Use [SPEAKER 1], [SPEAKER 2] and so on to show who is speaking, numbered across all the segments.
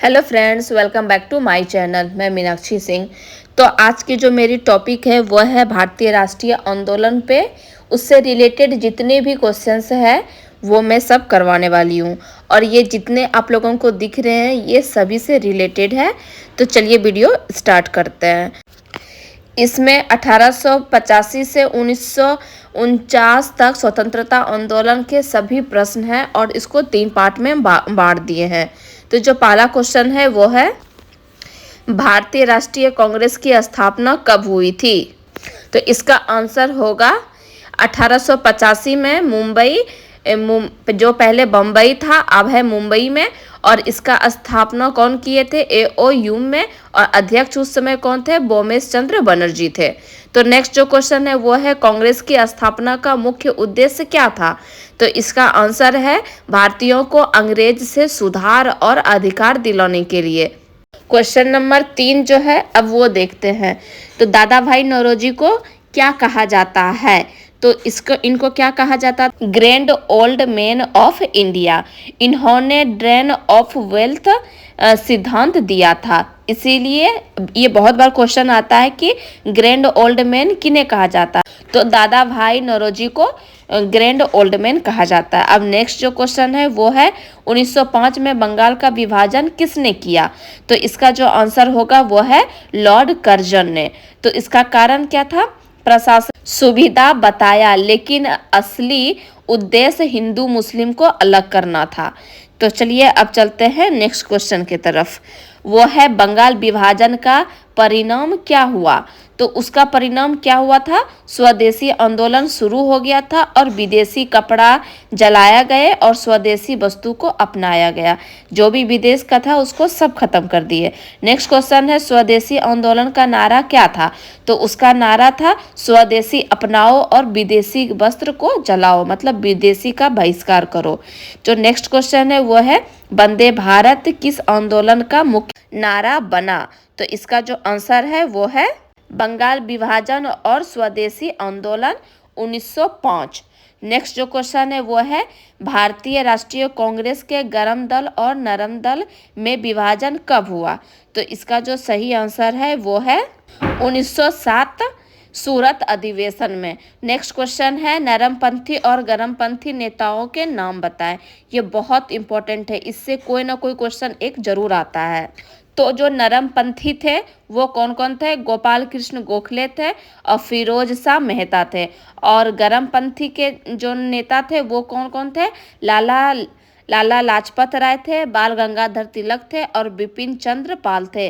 [SPEAKER 1] Hello friends, welcome back to my channel. मैं मीनाक्षी सिंह। तो आज की जो मेरी टॉपिक है वो है भारतीय राष्ट्रीय आंदोलन पे उससे रिलेटेड जितने भी क्वेश्चंस हैं वो मैं सब करवाने वाली हूँ। और ये जितने आप लोगों को दिख रहे हैं ये सभी से रिलेटेड है। तो चलिए वीडियो स्टार्ट करते हैं। इसमें 1885 से 1949 तक स्वतंत्रता आंदोलन के सभी प्रश्न हैं और इसको 3 पार्ट में बांट दिए हैं। तो जो पहला क्वेश्चन है वो है भारतीय राष्ट्रीय कांग्रेस की स्थापना कब हुई थी। तो इसका आंसर होगा 1885 में मुंबई जो पहले बम्बई था अब है मुंबई में। और इसका स्थापना कौन किए थे? एओयू में। और अध्यक्ष उस समय कौन थे? बोमेश चंद्र बनर्जी थे। तो नेक्स्ट जो क्वेश्चन है वो है कांग्रेस की स्थापना का मुख्य उद्देश्य क्या था। तो इसका आंसर है भारतीयों को अंग्रेज से सुधार और अधिकार दिलाने के लिए। क्वेश्चन नंबर 3 जो है अब वो देखते हैं। तो दादा भाई नौरोजी को क्या कहा जाता है? तो इनको क्या कहा जाता है? Grand old man of India. इन्होंने ड्रेन ऑफ वेल्थ सिद्धांत दिया था, इसीलिए ये बहुत बार क्वेश्चन आता है कि ग्रैंड ओल्ड मैन किन्हें कहा जाता है। तो दादा भाई नौरोजी को ग्रैंड ओल्ड मैन कहा जाता है। अब नेक्स्ट जो क्वेश्चन है वो है 1905 में बंगाल का विभाजन किसने किया। तो इसका जो आंसर होगा वो है लॉर्ड कर्जन ने। तो इसका कारण क्या था? प्रशासन सुविधा बताया, लेकिन असली उद्देश्य हिंदू मुस्लिम को अलग करना था। तो चलिए अब चलते हैं नेक्स्ट क्वेश्चन की तरफ। वो है बंगाल विभाजन का परिणाम क्या हुआ। तो उसका परिणाम क्या हुआ था? स्वदेशी आंदोलन शुरू हो गया था और विदेशी कपड़ा जलाया गया और स्वदेशी वस्तु को अपनाया गया। जो भी विदेश का था उसको सब खत्म कर दिए। नेक्स्ट क्वेश्चन है स्वदेशी आंदोलन का नारा क्या था। तो उसका नारा था स्वदेशी अपनाओ और विदेशी वस्त्र को जलाओ, मतलब विदेशी का बहिष्कार करो। जो नेक्स्ट क्वेश्चन है वो है वंदे भारत किस आंदोलन का मुख्य नारा बना। तो इसका जो आंसर है वो है बंगाल विभाजन और स्वदेशी आंदोलन 1905। नेक्स्ट जो क्वेश्चन है वो है भारतीय राष्ट्रीय कांग्रेस के गरम दल और नरम दल में विभाजन कब हुआ। तो इसका जो सही आंसर है वो है 1907 सूरत अधिवेशन में। नेक्स्ट क्वेश्चन है नरमपंथी और गरमपंथी नेताओं के नाम बताएं। ये बहुत इंपॉर्टेंट है, इससे कोई ना कोई क्वेश्चन एक जरूर आता है। तो जो नरमपंथी थे वो कौन कौन थे? गोपाल कृष्ण गोखले थे और फिरोज शाह मेहता थे। और गरमपंथी के जो नेता थे वो कौन कौन थे? लाला लाजपत राय थे, बाल गंगाधर तिलक थे और बिपिन चंद्र पाल थे।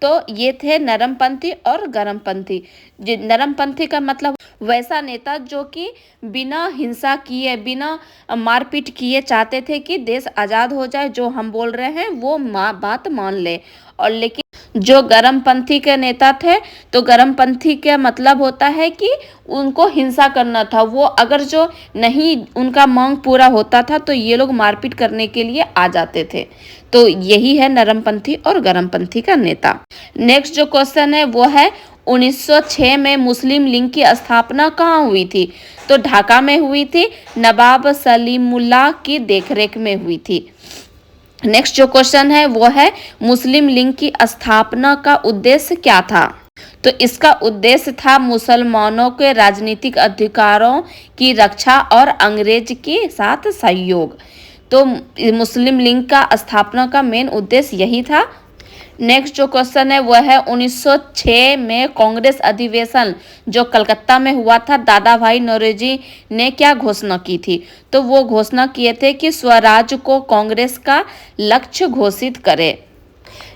[SPEAKER 1] तो ये थे नरमपंथी और गरमपंथी। नरमपंथी का मतलब वैसा नेता जो कि बिना हिंसा किए, बिना मारपीट किए चाहते थे कि देश आज़ाद हो जाए, जो हम बोल रहे हैं वो बात मान ले। और लेकिन जो गरमपंथी के नेता थे, तो गरमपंथी का मतलब होता है कि उनको हिंसा करना था। वो अगर जो नहीं उनका मांग पूरा होता था तो ये लोग मारपीट करने के लिए आ जाते थे। तो यही है नरमपंथी और गरमपंथी का नेता। नेक्स्ट जो क्वेश्चन है वो है 1906 में मुस्लिम लीग की स्थापना कहाँ हुई थी। तो ढाका में हुई थी, नवाब सलीमुल्लाह की देखरेख में हुई थी। नेक्स्ट जो क्वेश्चन है वो है मुस्लिम लीग की स्थापना का उद्देश्य क्या था। तो इसका उद्देश्य था मुसलमानों के राजनीतिक अधिकारों की रक्षा और अंग्रेज के साथ सहयोग। तो मुस्लिम लीग का स्थापना का मेन उद्देश्य यही था। नेक्स्ट जो क्वेश्चन है वो है 1906 में कांग्रेस अधिवेशन जो कलकत्ता में हुआ था, दादा भाई नौरोजी ने क्या घोषणा की थी। तो वो घोषणा किए थे कि स्वराज को कांग्रेस का लक्ष्य घोषित करे।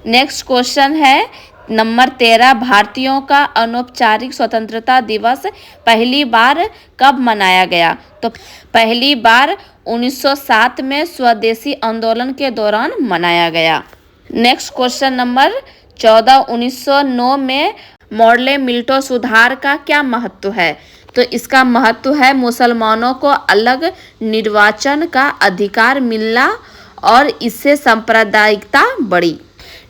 [SPEAKER 1] नेक्स्ट क्वेश्चन है नंबर 13, भारतीयों का अनौपचारिक स्वतंत्रता दिवस पहली बार कब मनाया गया। तो पहली बार 1907 में स्वदेशी आंदोलन के दौरान मनाया गया। नेक्स्ट क्वेश्चन नंबर 14, 1909 में मॉडले मिल्टो सुधार का क्या महत्व है। तो इसका महत्व है मुसलमानों को अलग निर्वाचन का अधिकार मिलना और इससे सांप्रदायिकता बढ़ी।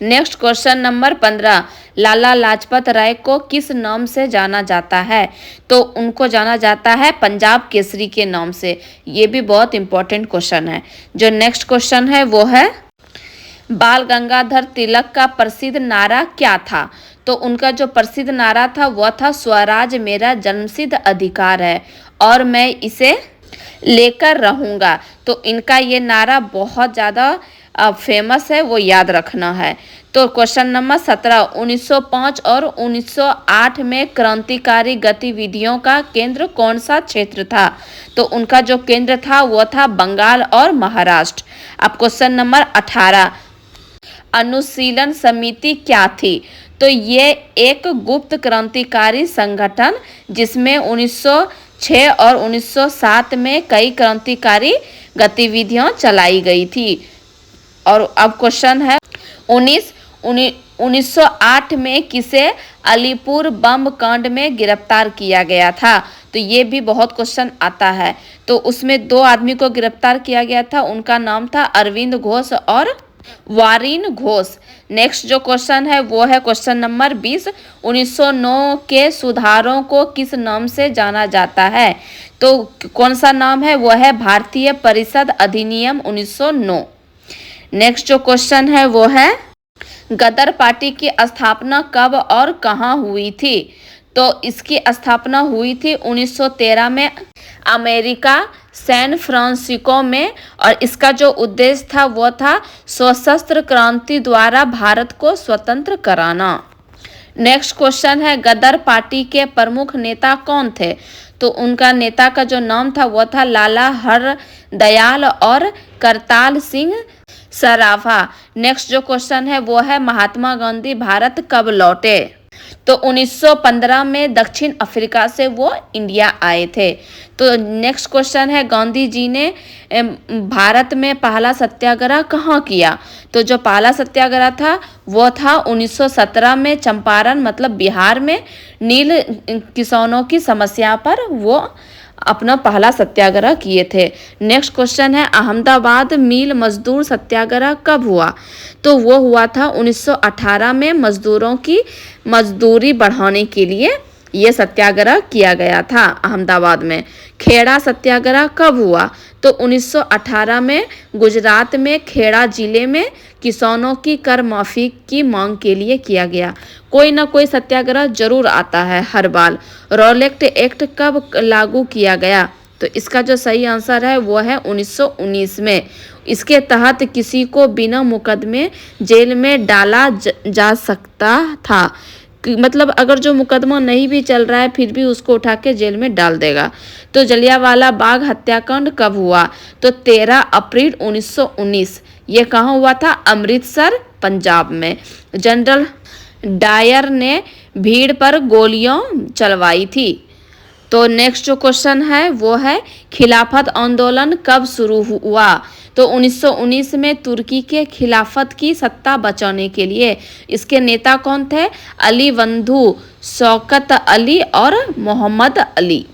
[SPEAKER 1] Next question number 15, Lala Lajpat Rai को किस नाम से जाना जाता है। तो उनको जाना जाता है पंजाब केसरी के नाम से। ये भी बहुत इंपॉर्टेंट क्वेश्चन है। जो नेक्स्ट क्वेश्चन है वो है बाल गंगाधर तिलक का प्रसिद्ध नारा क्या था? तो उनका जो प्रसिद्ध नारा था वह था स्वराज मेरा जन्मसिद्ध अधिकार है और मैं इसे लेकर रहूंगा। तो इनका ये नारा बहुत ज़्यादा फेमस है, वो याद रखना है। तो क्वेश्चन नंबर 17, 1905 और 1908 में क्रांतिकारी गतिविधियों का केंद्र कौन सा क्षेत्र था? तो उनका जो केंद्र था वो था बंगाल और महाराष्ट्र। अब क्वेश्चन नंबर 18, अनुशीलन समिति क्या थी? तो ये एक गुप्त क्रांतिकारी संगठन जिसमें 1906 और 1907 में कई क्रांतिकारी गतिविधियां चलाई गई थी। और अब क्वेश्चन है 1908 में किसे अलीपुर बम कांड में गिरफ्तार किया गया था? तो ये भी बहुत क्वेश्चन आता है। तो उसमें 2 आदमी को गिरफ्तार किया गया था, उनका नाम था अरविंद घोष और वारिन घोष। नेक्स्ट जो क्वेश्चन है वो है क्वेश्चन नंबर 20, 1909 के सुधारों को किस नाम से जाना जाता है? तो कौन सा नाम है? वो है भारतीय परिषद अधिनियम 1909। नेक्स्ट जो क्वेश्चन है वो है गदर पार्टी की स्थापना कब और कहाँ हुई थी? तो इसकी स्थापना हुई थी 1913 में अमेरिका सैन फ्रांसिस्को में, और इसका जो उद्देश्य था वो था सशस्त्र क्रांति द्वारा भारत को स्वतंत्र कराना। नेक्स्ट क्वेश्चन है गदर पार्टी के प्रमुख नेता कौन थे? तो उनका नेता का जो नाम था वो था लाला हरदयाल और करताल सिंह सराफा। नेक्स्ट जो क्वेश्चन है वो है महात्मा गांधी भारत कब लौटे? तो 1915 में दक्षिण अफ्रीका से वो इंडिया आए थे। तो नेक्स्ट क्वेश्चन है गांधी जी ने भारत में पहला सत्याग्रह कहाँ किया? तो जो पहला सत्याग्रह था वो था 1917 में चंपारण मतलब बिहार में नील किसानों की समस्या पर वो अपना पहला सत्याग्रह किए थे। नेक्स्ट क्वेश्चन है अहमदाबाद मिल मजदूर सत्याग्रह कब हुआ? तो वो हुआ था 1918 में मजदूरों की मजदूरी बढ़ाने के लिए ये सत्याग्रह किया गया था अहमदाबाद में। खेड़ा सत्याग्रह कब हुआ? तो 1918 में गुजरात में खेड़ा जिले में किसानों की कर माफी की मांग के लिए किया गया। कोई ना कोई सत्याग्रह जरूर आता है हर बार। रॉलेट एक्ट कब लागू किया गया? तो इसका जो सही आंसर है वो है 1919 में। इसके तहत किसी को बिना मुकदमे जेल में डाला जा सकता था। मतलब अगर जो मुकदमा नहीं भी चल रहा है फिर भी उसको उठा के जेल में डाल देगा। तो जलियांवाला बाग हत्याकांड कब हुआ? तो 13 अप्रैल 1919। ये कहाँ हुआ था? अमृतसर पंजाब में। जनरल डायर ने भीड़ पर गोलियां चलवाई थी। तो नेक्स्ट जो क्वेश्चन है वो है खिलाफत आंदोलन कब शुरू हुआ? तो 1919 में तुर्की के खिलाफत की सत्ता बचाने के लिए। इसके नेता कौन थे? अली बंधु, शौकत अली और मोहम्मद अली।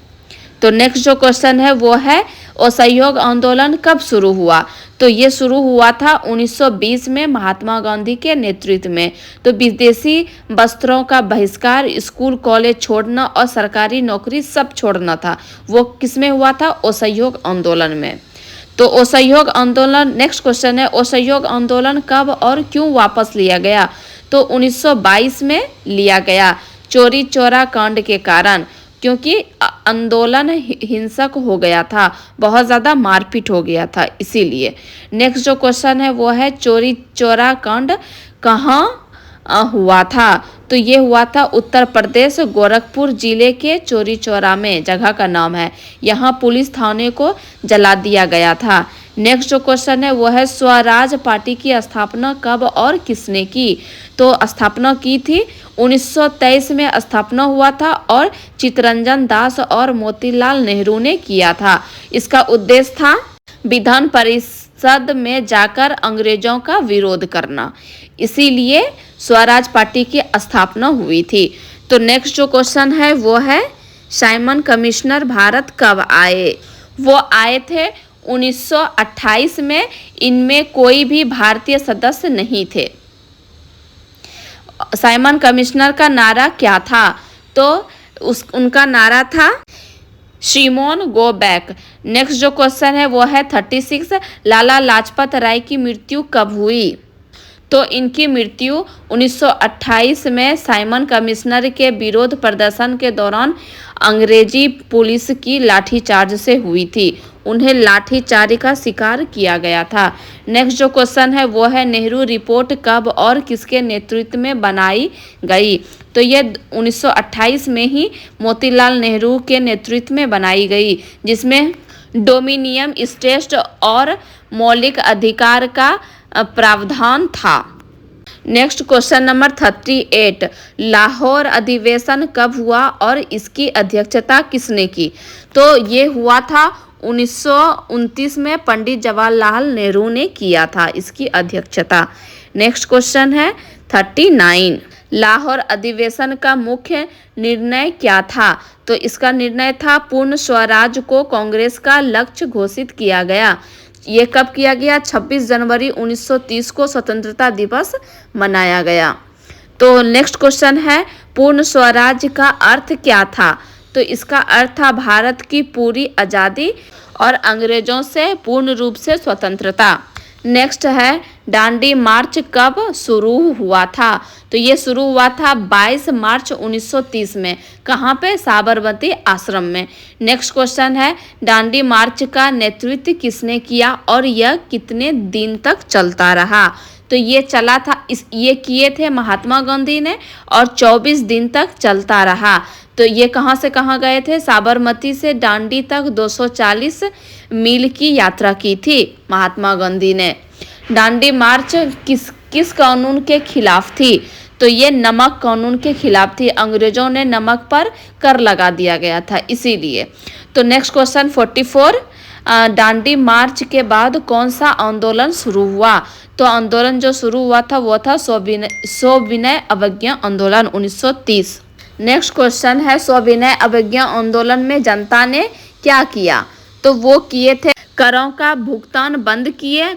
[SPEAKER 1] तो नेक्स्ट जो क्वेश्चन है वो है असहयोग आंदोलन कब शुरू हुआ? तो ये शुरू हुआ था 1920 में महात्मा गांधी के नेतृत्व में। तो विदेशी वस्त्रों का बहिष्कार, स्कूल कॉलेज छोड़ना और सरकारी नौकरी सब छोड़ना था। वो किसमें हुआ था? असहयोग आंदोलन में। तो असहयोग आंदोलन नेक्स्ट क्वेश्चन है असहयोग आंदोलन कब और क्यों वापस लिया गया? तो 1922 में लिया गया चोरी चौरा कांड के कारण, क्योंकि आंदोलन हिंसक हो गया था, बहुत ज़्यादा मारपीट हो गया था इसीलिए। नेक्स्ट जो क्वेश्चन है वो है चोरी चौरा कांड कहाँ हुआ था? तो ये हुआ था उत्तर प्रदेश गोरखपुर जिले के चोरी चौरा में, जगह का नाम है। यहाँ पुलिस थाने को जला दिया गया था। नेक्स्ट जो क्वेश्चन है वो है स्वराज पार्टी की स्थापना कब और किसने की? तो स्थापना की थी 1923 में स्थापना हुआ था और चित्तरंजन दास और मोतीलाल नेहरू ने किया था। इसका उद्देश्य था विधान परिषद में जाकर अंग्रेजों का विरोध करना, इसीलिए स्वराज पार्टी की स्थापना हुई थी। तो नेक्स्ट जो क्वेश्चन है वो है साइमन कमिश्नर भारत कब आए? वो आए थे 1928 में। इनमें कोई भी भारतीय सदस्य नहीं थे। साइमन कमिश्नर का नारा क्या था? तो उनका नारा था शिमोन गो बैक। नेक्स्ट जो क्वेश्चन है वो है 36 लाला लाजपत राय की मृत्यु कब हुई? तो इनकी मृत्यु 1928 में साइमन कमिश्नर के विरोध प्रदर्शन के दौरान अंग्रेजी पुलिस की लाठीचार्ज से हुई थी। उन्हें लाठीचार्ज का शिकार किया गया था। नेक्स्ट जो क्वेश्चन है वो है नेहरू रिपोर्ट कब और किसके नेतृत्व में बनाई गई। तो ये 1928 में ही मोतीलाल नेहरू के नेतृत्व में बनाई गई, जिसमें डोमिनियन स्टेट और मौलिक अधिकार का प्रावधान था। नेक्स्ट क्वेश्चन नंबर 38, लाहौर अधिवेशन कब हुआ और इसकी अध्यक्षता किसने की। तो ये हुआ था 1929 में, पंडित जवाहरलाल नेहरू ने किया था इसकी अध्यक्षता। नेक्स्ट क्वेश्चन है 39, लाहौर अधिवेशन का मुख्य निर्णय क्या था। तो इसका निर्णय था पूर्ण स्वराज को कांग्रेस का लक्ष्य घोषित किया गया। ये कब किया गया? 26 जनवरी 1930 को स्वतंत्रता दिवस मनाया गया। तो नेक्स्ट क्वेश्चन है पूर्ण स्वराज का अर्थ क्या था। तो इसका अर्थ था भारत की पूरी आज़ादी और अंग्रेजों से पूर्ण रूप से स्वतंत्रता। नेक्स्ट है दांडी मार्च कब शुरू हुआ था। तो ये शुरू हुआ था 22 मार्च 1930 में। कहाँ पे? साबरमती आश्रम में। नेक्स्ट क्वेश्चन है दांडी मार्च का नेतृत्व किसने किया और यह कितने दिन तक चलता रहा। तो ये चला था ये किए थे महात्मा गांधी ने और 24 दिन तक चलता रहा। तो ये कहाँ से कहाँ गए थे? साबरमती से दांडी तक 240 मील की यात्रा की थी महात्मा गांधी ने। दांडी मार्च किस कानून के खिलाफ थी। तो ये नमक कानून के खिलाफ थी। अंग्रेजों ने नमक पर कर लगा दिया गया था इसीलिए। तो नेक्स्ट क्वेश्चन 44, दांडी मार्च के बाद कौन सा आंदोलन शुरू हुआ। तो आंदोलन जो शुरू हुआ था वो था सविनय अवज्ञा आंदोलन 1930। नेक्स्ट क्वेश्चन है सविनय अवज्ञा आंदोलन में जनता ने क्या किया। तो वो किए थे करों का भुगतान बंद किए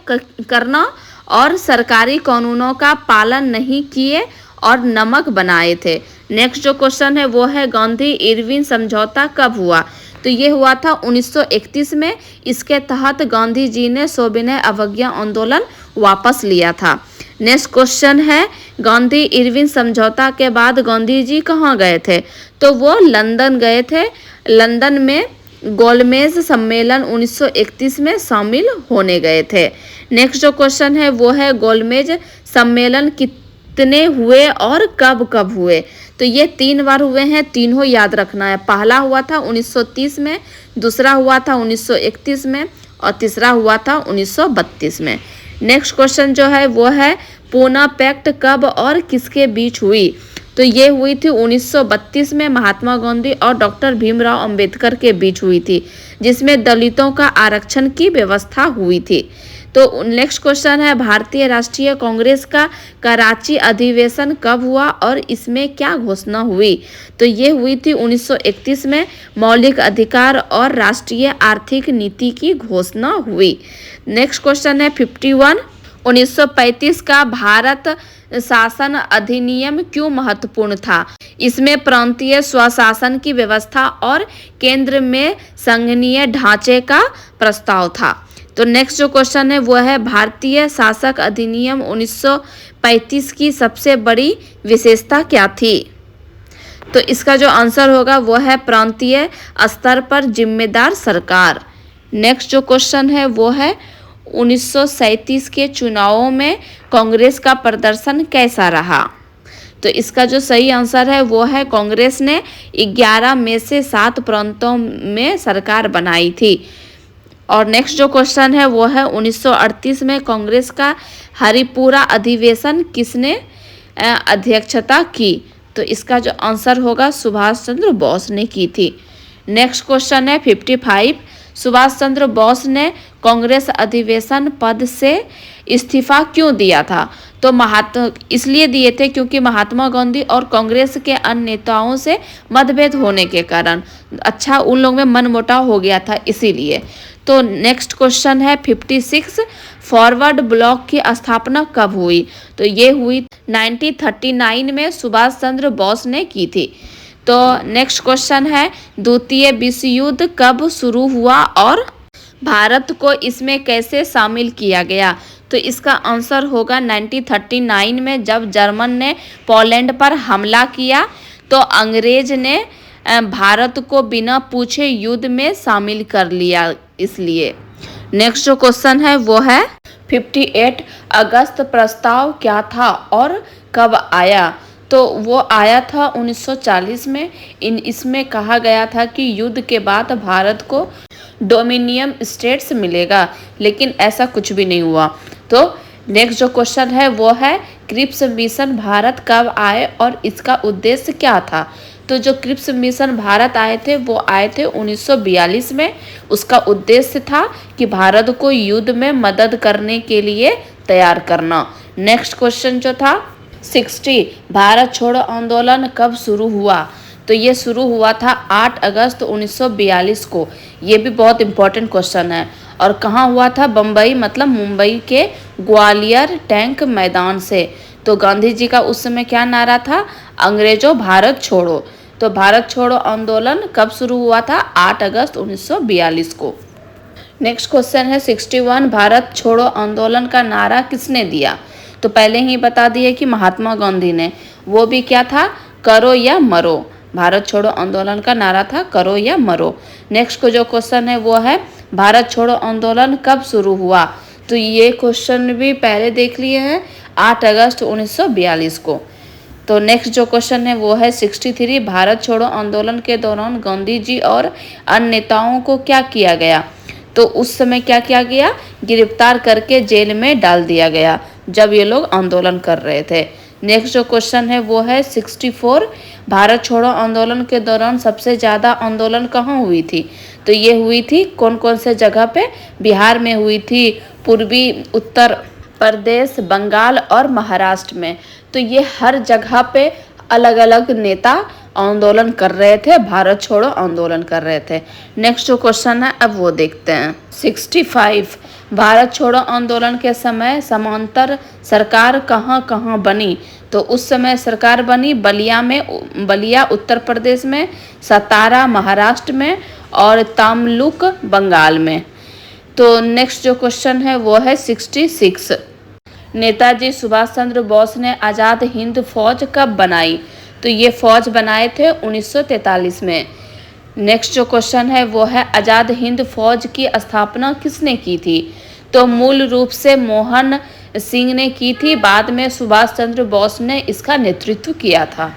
[SPEAKER 1] करना और सरकारी कानूनों का पालन नहीं किए और नमक बनाए थे। नेक्स्ट जो क्वेश्चन है वो है गांधी इरविन समझौता कब हुआ। तो ये हुआ था 1931 में। इसके तहत गांधी जी ने सविनय अवज्ञा आंदोलन वापस लिया था। नेक्स्ट क्वेश्चन है गांधी इरविन समझौता के बाद गांधी जी कहाँ गए थे। तो वो लंदन गए थे। लंदन में गोलमेज सम्मेलन 1931 में शामिल होने गए थे। नेक्स्ट जो क्वेश्चन है वो है गोलमेज सम्मेलन कितने हुए और कब कब हुए। तो ये 3 बार हुए हैं, तीनों याद रखना है। पहला हुआ था 1930 में, दूसरा हुआ था 1931 में और तीसरा हुआ था 1932 में। नेक्स्ट क्वेश्चन जो है वो है पूना पैक्ट कब और किसके बीच हुई। तो ये हुई थी 1932 में महात्मा गांधी और डॉक्टर भीमराव अंबेडकर के बीच हुई थी, जिसमें दलितों का आरक्षण की व्यवस्था हुई थी। तो नेक्स्ट क्वेश्चन है भारतीय राष्ट्रीय कांग्रेस का कराची अधिवेशन कब हुआ और इसमें क्या घोषणा हुई। तो ये हुई थी 1931 में। मौलिक अधिकार और राष्ट्रीय आर्थिक नीति की घोषणा हुई। नेक्स्ट क्वेश्चन है 51, 1935 का भारत शासन अधिनियम क्यों महत्वपूर्ण था। इसमें प्रांतीय स्वशासन की व्यवस्था और केंद्र में संघीय ढांचे का प्रस्ताव था। तो नेक्स्ट जो क्वेश्चन है वो है भारतीय शासक अधिनियम 1935 की सबसे बड़ी विशेषता क्या थी। तो इसका जो आंसर होगा वो है प्रांतीय स्तर पर जिम्मेदार सरकार। नेक्स्ट जो क्वेश्चन है वो है 1937 के चुनावों में कांग्रेस का प्रदर्शन कैसा रहा। तो इसका जो सही आंसर है वो है कांग्रेस ने 11 में से 7 प्रांतों में सरकार बनाई थी। और नेक्स्ट जो क्वेश्चन है वो है 1938 में कांग्रेस का हरिपुरा अधिवेशन किसने अध्यक्षता की। तो इसका जो आंसर होगा सुभाष चंद्र बोस ने की थी। नेक्स्ट क्वेश्चन है 55, सुभाष चंद्र बोस ने कांग्रेस अधिवेशन पद से इस्तीफा क्यों दिया था। तो इसलिए दिए थे क्योंकि महात्मा गांधी और कांग्रेस के अन्य नेताओं से मतभेद होने के कारण उन लोगों में मनमुटाव हो गया था इसीलिए। तो नेक्स्ट क्वेश्चन है 56, फॉरवर्ड ब्लॉक की स्थापना कब हुई। तो ये हुई 1939 में सुभाष चंद्र बोस ने की थी। तो नेक्स्ट क्वेश्चन है द्वितीय विश्व युद्ध कब शुरू हुआ और भारत को इसमें कैसे शामिल किया गया। तो तो इसका आंसर होगा 1939 में, जब जर्मन ने पोलैंड पर हमला किया तो अंग्रेज ने भारत को बिना पूछे युद्ध में शामिल कर लिया इसलिए। नेक्स्ट जो क्वेश्चन है वो है 58 अगस्त प्रस्ताव क्या था और कब आया? तो वो आया था 1940 में। इसमें कहा गया था कि युद्ध के बाद भारत को डोमिनियन स्टेट्स मिलेगा, लेकिन ऐसा कुछ भी नहीं हुआ। तो नेक्स्ट जो क्वेश्चन है वो है क्रिप्स मिशन भारत कब आए और इसका उद्देश्य क्या था? तो जो क्रिप्स मिशन भारत आए थे वो आए थे 1942 में। उसका उद्देश्य था कि भारत को युद्ध में मदद करने के लिए तैयार करना। नेक्स्ट क्वेश्चन जो था 60 भारत छोड़ो आंदोलन कब शुरू हुआ? तो ये शुरू हुआ था 8 अगस्त 1942 को। ये भी बहुत इंपॉर्टेंट क्वेश्चन है। और कहाँ हुआ था? बम्बई मतलब मुंबई के ग्वालियर टैंक मैदान से। तो गांधी जी का उस समय क्या नारा था? अंग्रेजों भारत छोड़ो। तो भारत छोड़ो आंदोलन कब शुरू हुआ था? 8 अगस्त 1942 को। नेक्स्ट क्वेश्चन है 61 भारत छोड़ो आंदोलन का नारा किसने दिया? तो पहले ही बता दिए कि महात्मा गांधी ने। वो भी क्या था? करो या मरो। भारत छोड़ो आंदोलन का नारा था करो या मरो। नेक्स्ट को जो क्वेश्चन है वो है भारत छोड़ो आंदोलन कब शुरू हुआ? तो ये क्वेश्चन भी पहले देख लिए हैं, 8 अगस्त 1942 को। तो नेक्स्ट जो क्वेश्चन है वो है 63 भारत छोड़ो आंदोलन के दौरान गांधी जी और अन्य नेताओं को क्या किया गया? तो उस समय क्या किया गया? गिरफ्तार करके जेल में डाल दिया गया जब ये लोग आंदोलन कर रहे थे। नेक्स्ट जो क्वेश्चन है वो है 64 भारत छोड़ो आंदोलन के दौरान सबसे ज़्यादा आंदोलन कहाँ हुई थी? तो ये हुई थी कौन कौन से जगह पे? बिहार में हुई थी, पूर्वी उत्तर प्रदेश, बंगाल और महाराष्ट्र में। तो ये हर जगह पे अलग अलग नेता आंदोलन कर रहे थे, भारत छोड़ो आंदोलन कर रहे थे। नेक्स्ट जो क्वेश्चन है अब वो देखते हैं 65 भारत छोड़ो आंदोलन के समय समांतर सरकार कहाँ कहाँ बनी? तो उस समय सरकार बनी बलिया उत्तर प्रदेश में, सतारा महाराष्ट्र में और तमलुक बंगाल में। तो नेक्स्ट जो क्वेश्चन है वो है 66 नेताजी सुभाष चंद्र बोस ने आज़ाद हिंद फौज कब बनाई? तो ये फौज बनाए थे 1943 में। नेक्स्ट जो क्वेश्चन है वो है आज़ाद हिंद फौज की स्थापना किसने की थी? तो मूल रूप से मोहन सिंह ने की थी, बाद में सुभाष चंद्र बोस ने इसका नेतृत्व किया था।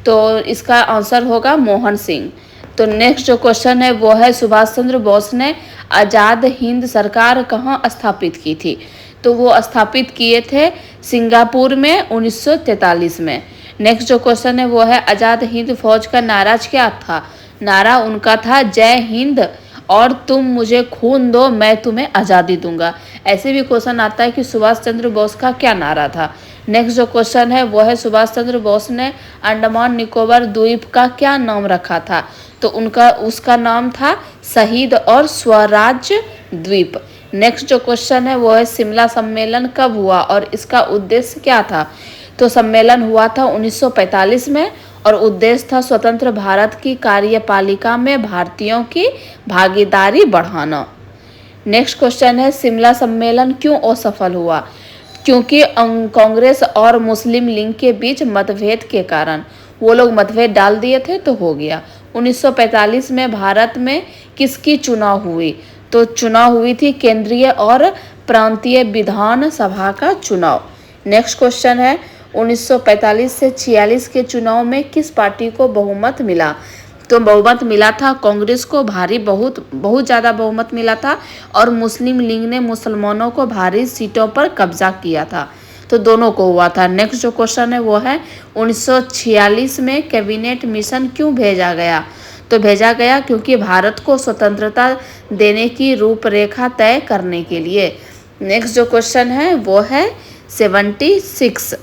[SPEAKER 1] तो इसका आंसर होगा मोहन सिंह। तो नेक्स्ट जो क्वेश्चन है वो है सुभाष चंद्र बोस ने आज़ाद हिंद सरकार कहाँ स्थापित की थी? तो वो स्थापित किए थे सिंगापुर में 1943 में। नेक्स्ट जो क्वेश्चन है वो है आज़ाद हिंद फौज का नारा क्या था? नारा उनका था जय हिंद और तुम मुझे खून दो मैं तुम्हें आज़ादी दूंगा। ऐसे भी क्वेश्चन आता है कि सुभाष चंद्र बोस का क्या नारा था। नेक्स्ट जो क्वेश्चन है वो है सुभाष चंद्र बोस ने अंडमान निकोबार द्वीप का क्या नाम रखा था? तो उसका नाम था शहीद और स्वराज्य द्वीप। नेक्स्ट जो क्वेश्चन है वो है शिमला सम्मेलन कब हुआ और इसका उद्देश्य क्या था? तो सम्मेलन हुआ था 1945 में और उद्देश्य था स्वतंत्र भारत की कार्यपालिका में भारतीयों की भागीदारी बढ़ाना। नेक्स्ट क्वेश्चन है शिमला सम्मेलन क्यों असफल हुआ? क्योंकि कांग्रेस और मुस्लिम लीग के बीच मतभेद के कारण वो लोग मतभेद डाल दिए थे तो हो गया। 1945 में भारत में किसकी चुनाव हुई? तो चुनाव हुई थी केंद्रीय और प्रांतीय विधान सभा का चुनाव। नेक्स्ट क्वेश्चन है 1945 से 46 के चुनाव में किस पार्टी को बहुमत मिला? तो बहुमत मिला था कांग्रेस को, बहुत ज़्यादा बहुमत मिला था और मुस्लिम लीग ने मुसलमानों को भारी सीटों पर कब्जा किया था। तो दोनों को हुआ था। नेक्स्ट जो क्वेश्चन है वो है 1946 में कैबिनेट मिशन क्यों भेजा गया? तो भेजा गया क्योंकि भारत को स्वतंत्रता देने की रूपरेखा तय करने के लिए। नेक्स्ट जो क्वेश्चन है वो है 76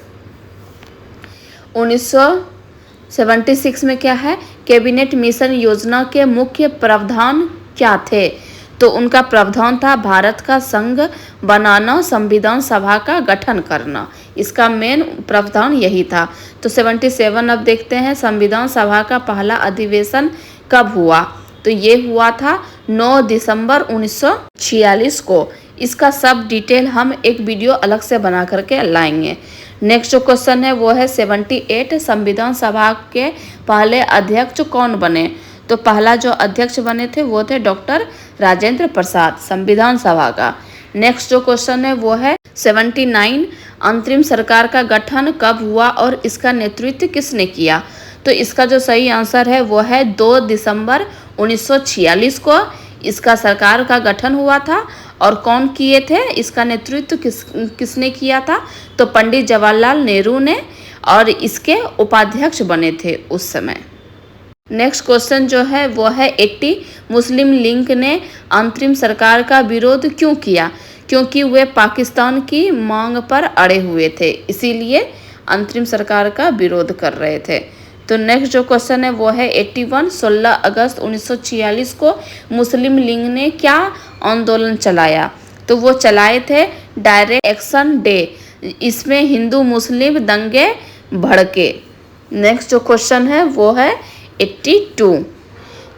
[SPEAKER 1] 1976 में क्या है? कैबिनेट मिशन योजना के मुख्य प्रावधान क्या थे? तो उनका प्रावधान था भारत का संघ बनाना, संविधान सभा का गठन करना। इसका मेन प्रावधान यही था। तो 77 अब देखते हैं संविधान सभा का पहला अधिवेशन कब हुआ? तो ये हुआ था 9 दिसंबर 1946 को। इसका सब डिटेल हम एक वीडियो अलग से बना करके लाएंगे। नेक्स्ट जो क्वेश्चन है वो है 78 संविधान सभा के पहले अध्यक्ष कौन बने। तो पहला जो अध्यक्ष बने थे वो थे डॉक्टर राजेंद्र प्रसाद संविधान सभा का। नेक्स्ट जो क्वेश्चन है वो है 79 अंतरिम सरकार का गठन कब हुआ और इसका नेतृत्व किसने किया। तो इसका जो सही आंसर है वो है 2 दिसंबर 1946 को इसका सरकार का गठन हुआ था। और कौन किए थे, इसका नेतृत्व किसने किया था, तो पंडित जवाहरलाल नेहरू ने, और इसके उपाध्यक्ष बने थे उस समय। नेक्स्ट क्वेश्चन जो है वो है 80 मुस्लिम लीग ने अंतरिम सरकार का विरोध क्यों किया। क्योंकि वे पाकिस्तान की मांग पर अड़े हुए थे, इसीलिए अंतरिम सरकार का विरोध कर रहे थे। तो नेक्स्ट जो क्वेश्चन है वो है 81 16 अगस्त 1946 को मुस्लिम लीग ने क्या आंदोलन चलाया। तो वो चलाए थे डायरेक्ट एक्शन डे। इसमें हिंदू मुस्लिम दंगे भड़के। नेक्स्ट जो क्वेश्चन है वो है 82।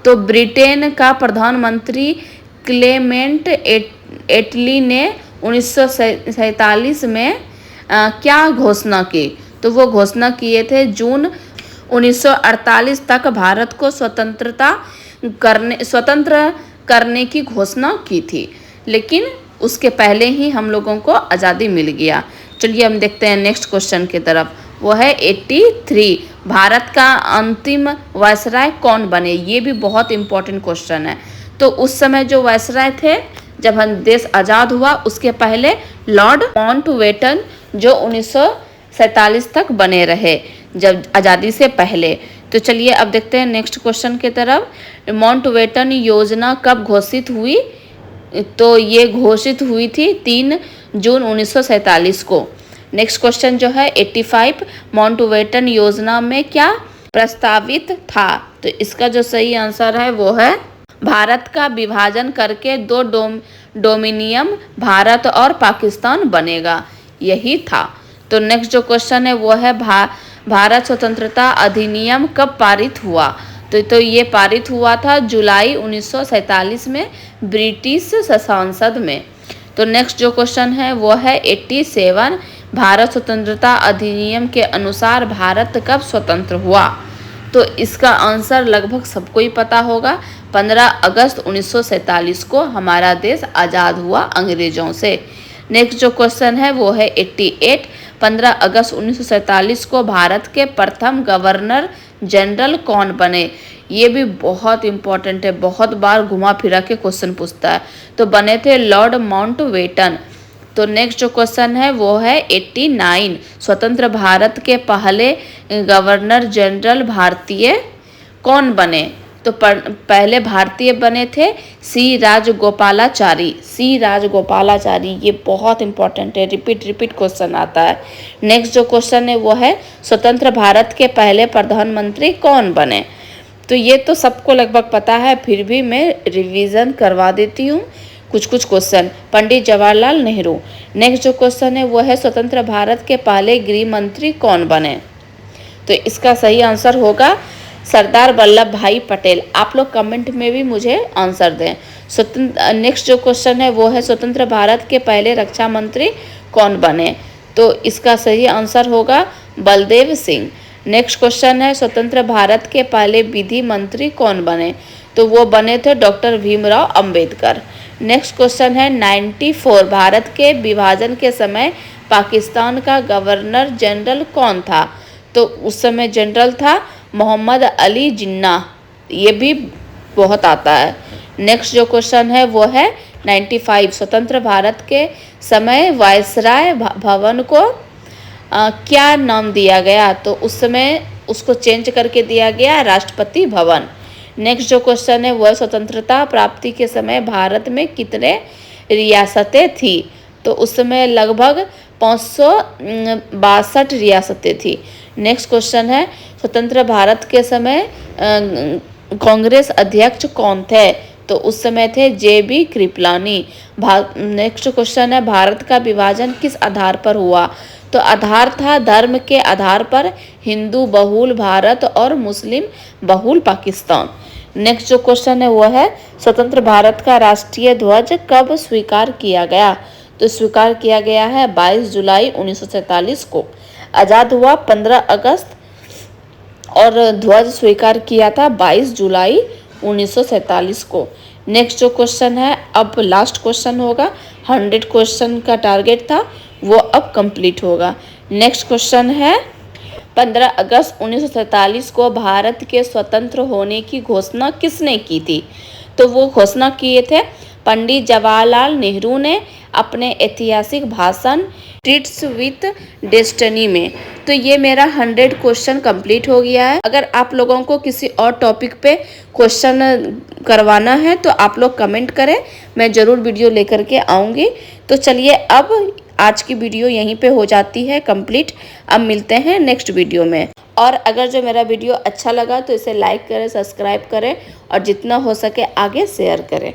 [SPEAKER 1] तो ब्रिटेन का प्रधानमंत्री क्लेमेंट एटली ने 1947 में क्या घोषणा की। तो वो घोषणा किए थे जून 1948 तक भारत को स्वतंत्र करने की घोषणा की थी, लेकिन उसके पहले ही हम लोगों को आज़ादी मिल गया। चलिए हम देखते हैं नेक्स्ट क्वेश्चन की तरफ। वो है 83 भारत का अंतिम वायसराय कौन बने। ये भी बहुत इंपॉर्टेंट क्वेश्चन है। तो उस समय जो वायसराय थे, जब हम देश आज़ाद हुआ उसके पहले लॉर्ड माउंटबेटन जो 1947 तक बने रहे, जब आज़ादी से पहले। तो चलिए अब देखते हैं नेक्स्ट क्वेश्चन की तरफ। माउंटबेटन योजना कब घोषित हुई। तो ये घोषित हुई थी 3 जून 1947 को। नेक्स्ट क्वेश्चन जो है 85 माउंटबेटन योजना में क्या प्रस्तावित था। तो इसका जो सही आंसर है वो है भारत का विभाजन करके 2 डोमिनियन भारत और पाकिस्तान बनेगा, यही था। तो नेक्स्ट जो क्वेश्चन है वो है भारत स्वतंत्रता अधिनियम कब पारित हुआ। तो ये पारित हुआ था जुलाई 1947 में ब्रिटिश संसद में। तो नेक्स्ट जो क्वेश्चन है वो है 87 भारत स्वतंत्रता अधिनियम के अनुसार भारत कब स्वतंत्र हुआ। तो इसका आंसर लगभग सबको ही पता होगा। 15 अगस्त 1947 को हमारा देश आज़ाद हुआ अंग्रेज़ों से। नेक्स्ट जो क्वेश्चन है वो है 88 15 अगस्त 1947 को भारत के प्रथम गवर्नर जनरल कौन बने। ये भी बहुत इंपॉर्टेंट है, बहुत बार घुमा फिरा के क्वेश्चन पूछता है। तो बने थे लॉर्ड माउंटबेटन। तो नेक्स्ट जो क्वेश्चन है वो है 89 स्वतंत्र भारत के पहले गवर्नर जनरल भारतीय कौन बने। तो पहले भारतीय बने थे सी राजगोपालाचारी। सी राजगोपालाचारी, ये बहुत इंपॉर्टेंट है, रिपीट क्वेश्चन आता है। नेक्स्ट जो क्वेश्चन है वो है स्वतंत्र भारत के पहले प्रधानमंत्री कौन बने। तो ये तो सबको लगभग पता है, फिर भी मैं रिवीजन करवा देती हूँ कुछ क्वेश्चन। पंडित जवाहरलाल नेहरू। नेक्स्ट जो क्वेश्चन है वो है स्वतंत्र भारत के पहले गृह मंत्री कौन बने। तो इसका सही आंसर होगा सरदार वल्लभ भाई पटेल। आप लोग कमेंट में भी मुझे आंसर दें। नेक्स्ट जो क्वेश्चन है वो है स्वतंत्र भारत के पहले रक्षा मंत्री कौन बने। तो इसका सही आंसर होगा बलदेव सिंह। नेक्स्ट क्वेश्चन है स्वतंत्र भारत के पहले विधि मंत्री कौन बने। तो वो बने थे doctor Bhimrao Ambedkar. Next question है 94 भारत के विभाजन के समय पाकिस्तान का गवर्नर जनरल कौन था। तो उस समय जनरल था मोहम्मद अली जिन्ना। ये भी बहुत आता है। नेक्स्ट जो क्वेश्चन है वो है 95 स्वतंत्र भारत के समय वायसराय भवन को क्या नाम दिया गया। तो उस समय उसको चेंज करके दिया गया राष्ट्रपति भवन। नेक्स्ट जो क्वेश्चन है वह स्वतंत्रता प्राप्ति के समय भारत में कितने रियासतें थी। तो उस समय लगभग 562 रियासतें थी। नेक्स्ट क्वेश्चन है स्वतंत्र भारत के समय कांग्रेस अध्यक्ष कौन थे। तो उस समय थे JB कृपलानी। नेक्स्ट क्वेश्चन है भारत का विभाजन किस आधार पर हुआ। तो आधार था धर्म के आधार पर, हिंदू बहुल भारत और मुस्लिम बहुल पाकिस्तान। नेक्स्ट जो क्वेश्चन है वो है स्वतंत्र भारत का राष्ट्रीय ध्वज कब स्वीकार किया गया? तो स्वीकार किया गया है 22 जुलाई 1947 को। आज़ाद हुआ 15 अगस्त और ध्वज स्वीकार किया था 22 जुलाई 1947 को। नेक्स्ट जो क्वेश्चन है, अब लास्ट क्वेश्चन होगा, 100 क्वेश्चन का टारगेट था वो अब कंप्लीट होगा। नेक्स्ट क्वेश्चन है 15 अगस्त 1947 को भारत के स्वतंत्र होने की घोषणा किसने की थी? तो वो घोषणा किए थे पंडित जवाहरलाल नेहरू ने अपने ऐतिहासिक भाषण ट्रीट्स विथ डेस्टिनी में। तो ये मेरा 100 क्वेश्चन कंप्लीट हो गया है। अगर आप लोगों को किसी और टॉपिक पे क्वेश्चन करवाना है तो आप लोग कमेंट करें, मैं ज़रूर वीडियो लेकर के आऊँगी। तो चलिए अब आज की वीडियो यहीं पे हो जाती है कंप्लीट। अब मिलते हैं नेक्स्ट वीडियो में। और अगर जो मेरा वीडियो अच्छा लगा तो इसे लाइक करें, सब्सक्राइब करें और जितना हो सके आगे शेयर करें।